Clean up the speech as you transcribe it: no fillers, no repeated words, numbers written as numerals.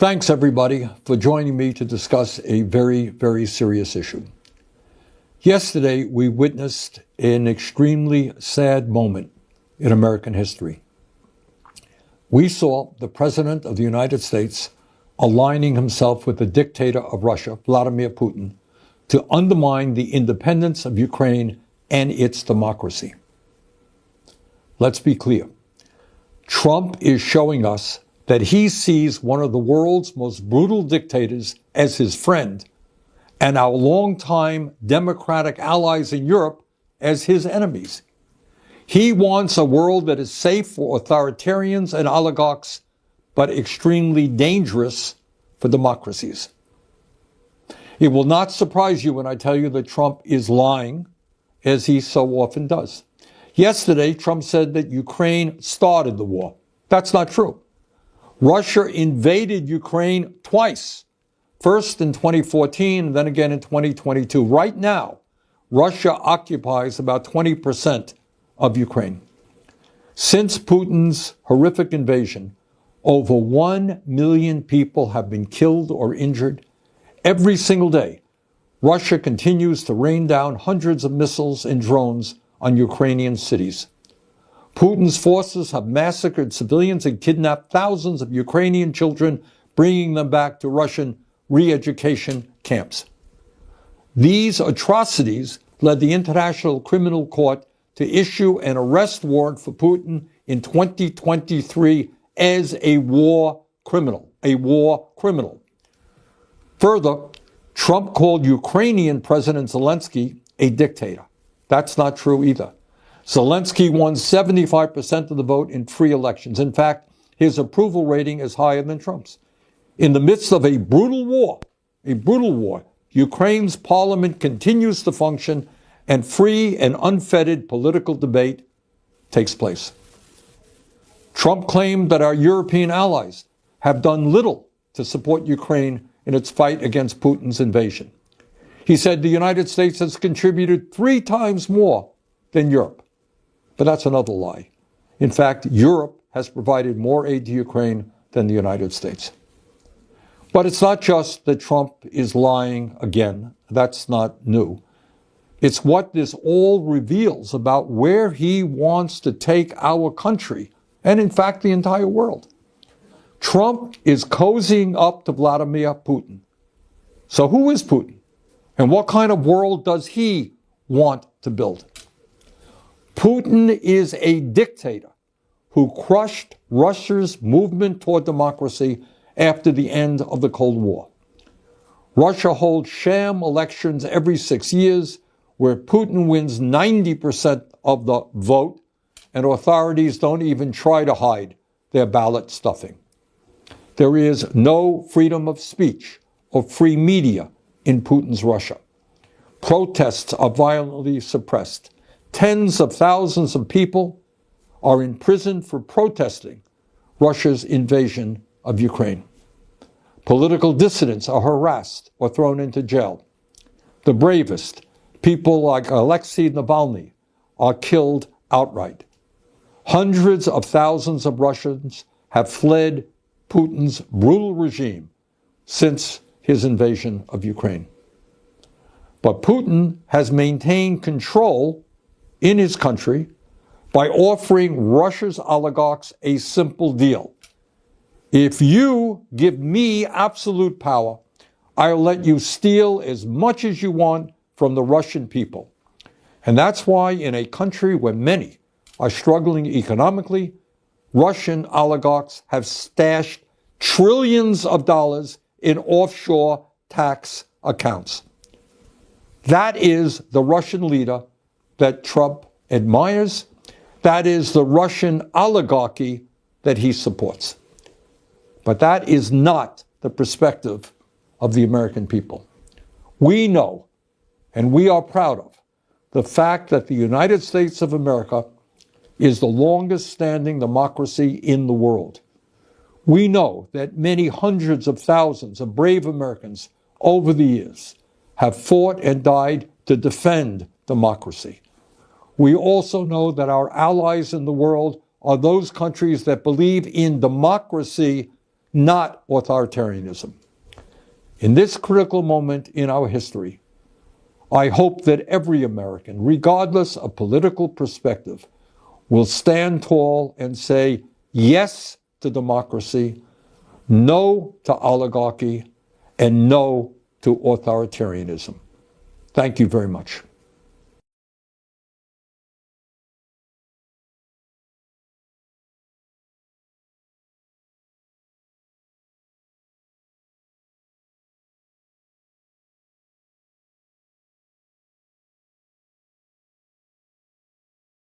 Thanks, everybody, for joining me to discuss a very, very serious issue. Yesterday, we witnessed an extremely sad moment in American history. We saw the President of the United States aligning himself with the dictator of Russia, Vladimir Putin, to undermine the independence of Ukraine and its democracy. Let's be clear. Trump is showing us that he sees one of the world's most brutal dictators as his friend and our longtime democratic allies in Europe as his enemies. He wants a world that is safe for authoritarians and oligarchs, but extremely dangerous for democracies. It will not surprise you when I tell you that Trump is lying, as he so often does. Yesterday, Trump said that Ukraine started the war. That's not true. Russia invaded Ukraine twice, first in 2014, then again in 2022. Right now, Russia occupies about 20% of Ukraine. Since Putin's horrific invasion, over 1 million people have been killed or injured. Every single day, Russia continues to rain down hundreds of missiles and drones on Ukrainian cities. Putin's forces have massacred civilians and kidnapped thousands of Ukrainian children, bringing them back to Russian re-education camps. These atrocities led the International Criminal Court to issue an arrest warrant for Putin in 2023 as a war criminal. Further, Trump called Ukrainian President Zelensky a dictator. That's not true either. Zelensky won 75% of the vote in free elections. In fact, his approval rating is higher than Trump's. In the midst of a brutal war, Ukraine's parliament continues to function and free and unfettered political debate takes place. Trump claimed that our European allies have done little to support Ukraine in its fight against Putin's invasion. He said the United States has contributed 3 times more than Europe. But that's another lie. In fact, Europe has provided more aid to Ukraine than the United States. But it's not just that Trump is lying again. That's not new. It's what this all reveals about where he wants to take our country and, in fact, the entire world. Trump is cozying up to Vladimir Putin. So who is Putin? And what kind of world does he want to build? Putin is a dictator who crushed Russia's movement toward democracy after the end of the Cold War. Russia holds sham elections every 6 years where Putin wins 90% of the vote and authorities don't even try to hide their ballot stuffing. There is no freedom of speech or free media in Putin's Russia. Protests are violently suppressed. Tens of thousands of people are imprisoned for protesting Russia's invasion of Ukraine. Political dissidents are harassed or thrown into jail. The bravest, people like Alexei Navalny, are killed outright. Hundreds of thousands of Russians have fled Putin's brutal regime since his invasion of Ukraine. But Putin has maintained control in his country by offering Russia's oligarchs a simple deal. If you give me absolute power, I'll let you steal as much as you want from the Russian people. And that's why in a country where many are struggling economically, Russian oligarchs have stashed trillions of dollars in offshore tax accounts. That is the Russian leader that Trump admires. That is the Russian oligarchy that he supports. But that is not the perspective of the American people. We know, and we are proud of, the fact that the United States of America is the longest standing democracy in the world. We know that many hundreds of thousands of brave Americans over the years have fought and died to defend democracy. We also know that our allies in the world are those countries that believe in democracy not authoritarianism. In this critical moment in our history, I hope that every American, regardless of political perspective, will stand tall and say yes to democracy, no to oligarchy, and no to authoritarianism. Thank you very much.